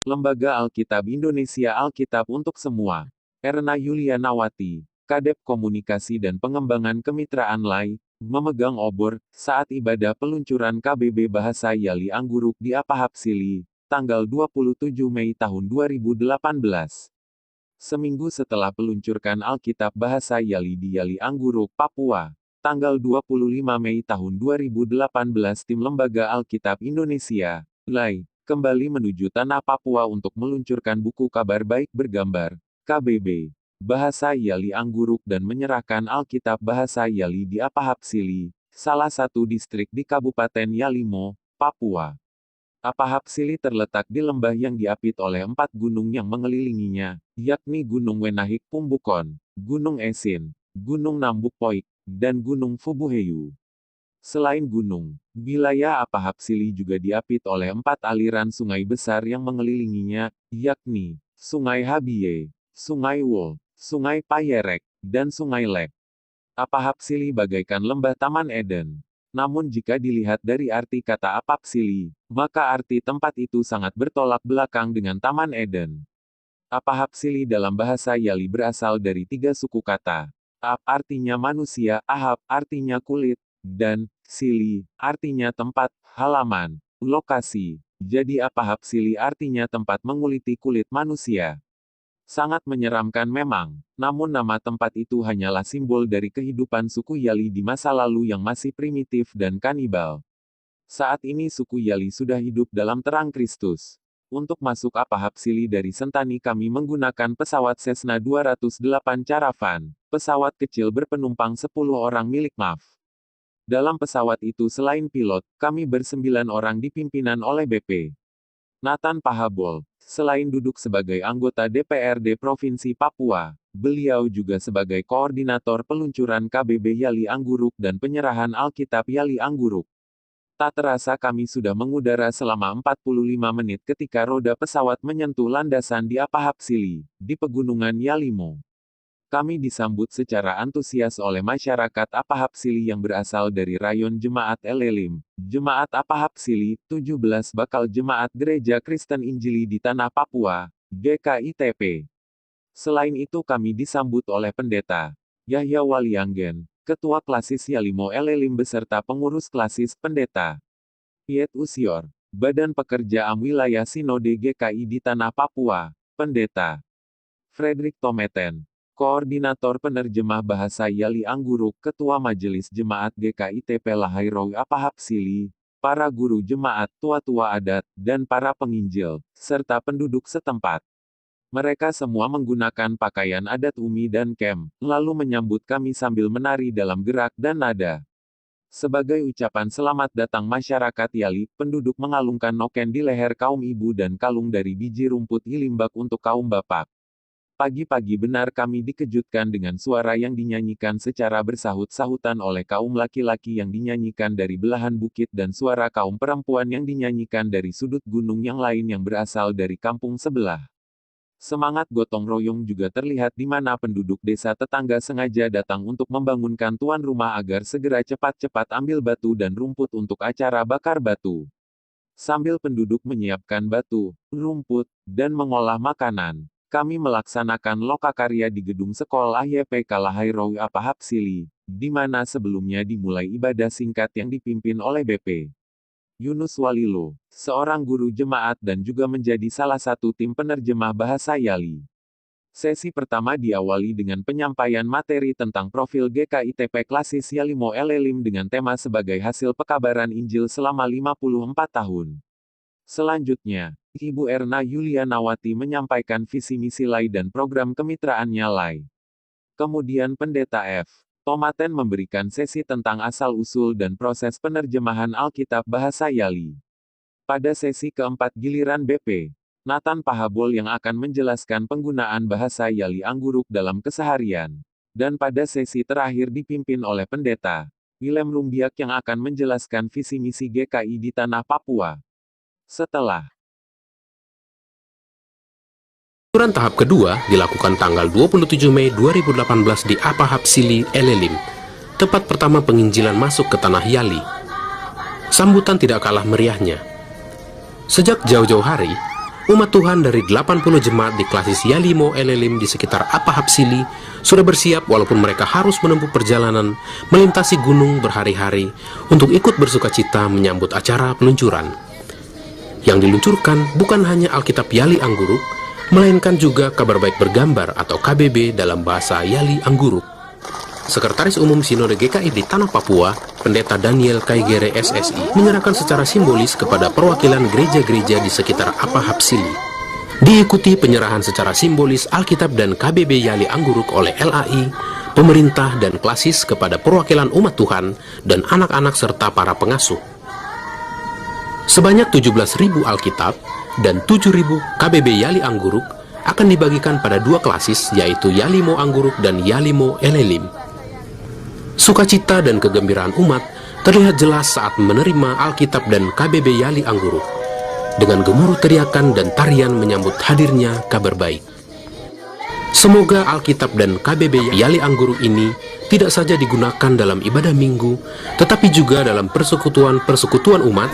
Lembaga Alkitab Indonesia Alkitab untuk Semua. Erna Yulia Nawati, Kadep Komunikasi dan Pengembangan Kemitraan LAI, memegang obor, saat ibadah peluncuran KBB Bahasa Yali Angguruk di Apahapsili, tanggal 27 Mei tahun 2018. Seminggu setelah peluncurkan Alkitab Bahasa Yali di Yali Angguruk, Papua, tanggal 25 Mei tahun 2018, tim Lembaga Alkitab Indonesia, LAI, kembali menuju tanah Papua untuk meluncurkan buku Kabar Baik Bergambar, KBB, Bahasa Yali Angguruk dan menyerahkan Alkitab Bahasa Yali di Apahapsili, salah satu distrik di Kabupaten Yalimo, Papua. Apahapsili terletak di lembah yang diapit oleh 4 gunung yang mengelilinginya, yakni Gunung Wenahik Pumbukon, Gunung Esin, Gunung Nambuk Poik, dan Gunung Fubuheyu. Selain gunung, wilayah Apahapsili juga diapit oleh 4 aliran sungai besar yang mengelilinginya, yakni Sungai Habiye, Sungai Wol, Sungai Payerek, dan Sungai Lek. Apahapsili bagaikan lembah Taman Eden. Namun jika dilihat dari arti kata Apahapsili, maka arti tempat itu sangat bertolak belakang dengan Taman Eden. Apahapsili dalam bahasa Yali berasal dari 3 suku kata. Ap artinya manusia, ahap artinya kulit, dan sili artinya tempat, halaman, lokasi. Jadi Apahapsili artinya tempat menguliti kulit manusia. Sangat menyeramkan memang, namun nama tempat itu hanyalah simbol dari kehidupan suku Yali di masa lalu yang masih primitif dan kanibal. Saat ini suku Yali sudah hidup dalam terang Kristus. Untuk masuk Apahapsili dari Sentani kami menggunakan pesawat Cessna 208 Caravan, pesawat kecil berpenumpang 10 orang milik MAF. Dalam pesawat itu selain pilot, kami ber-9 orang dipimpinan oleh BP Nathan Pahabol. Selain duduk sebagai anggota DPRD Provinsi Papua, beliau juga sebagai koordinator peluncuran KBB Yali Angguruk dan penyerahan Alkitab Yali Angguruk. Tak terasa kami sudah mengudara selama 45 menit ketika roda pesawat menyentuh landasan di Apahapsili, di Pegunungan Yalimo. Kami disambut secara antusias oleh masyarakat Apahapsili yang berasal dari rayon Jemaat Elelim, Jemaat Apahapsili, 17 bakal Jemaat Gereja Kristen Injili di Tanah Papua, GKITP. Selain itu kami disambut oleh Pendeta Yahya Walianggen, Ketua Klasis Yalimo Elelim beserta pengurus klasis Pendeta Piet Usior, Badan Pekerja Am Wilayah Sinode GKI di Tanah Papua, Pendeta Frederick Tometen, Koordinator Penerjemah Bahasa Yali Angguruk, Ketua Majelis Jemaat GKITP Lahairowi Apahapsili, para guru jemaat, tua-tua adat, dan para penginjil, serta penduduk setempat. Mereka semua menggunakan pakaian adat Umi dan Kem, lalu menyambut kami sambil menari dalam gerak dan nada. Sebagai ucapan selamat datang masyarakat Yali, penduduk mengalungkan noken di leher kaum ibu dan kalung dari biji rumput ilimbak untuk kaum bapak. Pagi-pagi benar kami dikejutkan dengan suara yang dinyanyikan secara bersahut-sahutan oleh kaum laki-laki yang dinyanyikan dari belahan bukit dan suara kaum perempuan yang dinyanyikan dari sudut gunung yang lain yang berasal dari kampung sebelah. Semangat gotong royong juga terlihat di mana penduduk desa tetangga sengaja datang untuk membangunkan tuan rumah agar segera cepat-cepat ambil batu dan rumput untuk acara bakar batu. Sambil penduduk menyiapkan batu, rumput, dan mengolah makanan, kami melaksanakan lokakarya di gedung sekolah YPK Lahairowi Apahapsili, di mana sebelumnya dimulai ibadah singkat yang dipimpin oleh BP Yunus Walilo, seorang guru jemaat dan juga menjadi salah satu tim penerjemah bahasa Yali. Sesi pertama diawali dengan penyampaian materi tentang profil GKITP Klasis Yalimo Elelim dengan tema sebagai hasil pekabaran Injil selama 54 tahun. Selanjutnya, Ibu Erna Yulia Nawati menyampaikan visi misi LAI dan program kemitraannya LAI. Kemudian Pendeta F. Tomaten memberikan sesi tentang asal-usul dan proses penerjemahan Alkitab Bahasa Yali. Pada sesi keempat giliran BP Nathan Pahabol yang akan menjelaskan penggunaan bahasa Yali Angguruk dalam keseharian. Dan pada sesi terakhir dipimpin oleh Pendeta Willem Rumbiak yang akan menjelaskan visi misi GKI di Tanah Papua. Setelah Peluncuran tahap kedua dilakukan tanggal 27 Mei 2018 di Apahapsili, Elelim, tempat pertama penginjilan masuk ke tanah Yali. Sambutan tidak kalah meriahnya. Sejak jauh-jauh hari, umat Tuhan dari 80 jemaat di klasis Yalimo Elelim di sekitar Apahap Sili sudah bersiap walaupun mereka harus menempuh perjalanan melintasi gunung berhari-hari untuk ikut bersukacita menyambut acara peluncuran. Yang diluncurkan bukan hanya Alkitab Yali Angguruk, melainkan juga Kabar Baik Bergambar atau KBB dalam bahasa Yali Angguruk. Sekretaris Umum Sinode GKI di Tanah Papua, Pendeta Daniel Kaigere SSI, menyerahkan secara simbolis kepada perwakilan gereja-gereja di sekitar Apahap Sili. Diikuti penyerahan secara simbolis Alkitab dan KBB Yali Angguruk oleh LAI, pemerintah dan klasis kepada perwakilan umat Tuhan dan anak-anak serta para pengasuh. Sebanyak 17.000 Alkitab dan 7.000 KBB Yali Angguruk akan dibagikan pada dua klasis, yaitu Yalimo Angguruk dan Yalimo Elelim. Sukacita dan kegembiraan umat terlihat jelas saat menerima Alkitab dan KBB Yali Angguruk, dengan gemuruh teriakan dan tarian menyambut hadirnya kabar baik. Semoga Alkitab dan KBB Yali Angguruk ini tidak saja digunakan dalam ibadah minggu, tetapi juga dalam persekutuan-persekutuan umat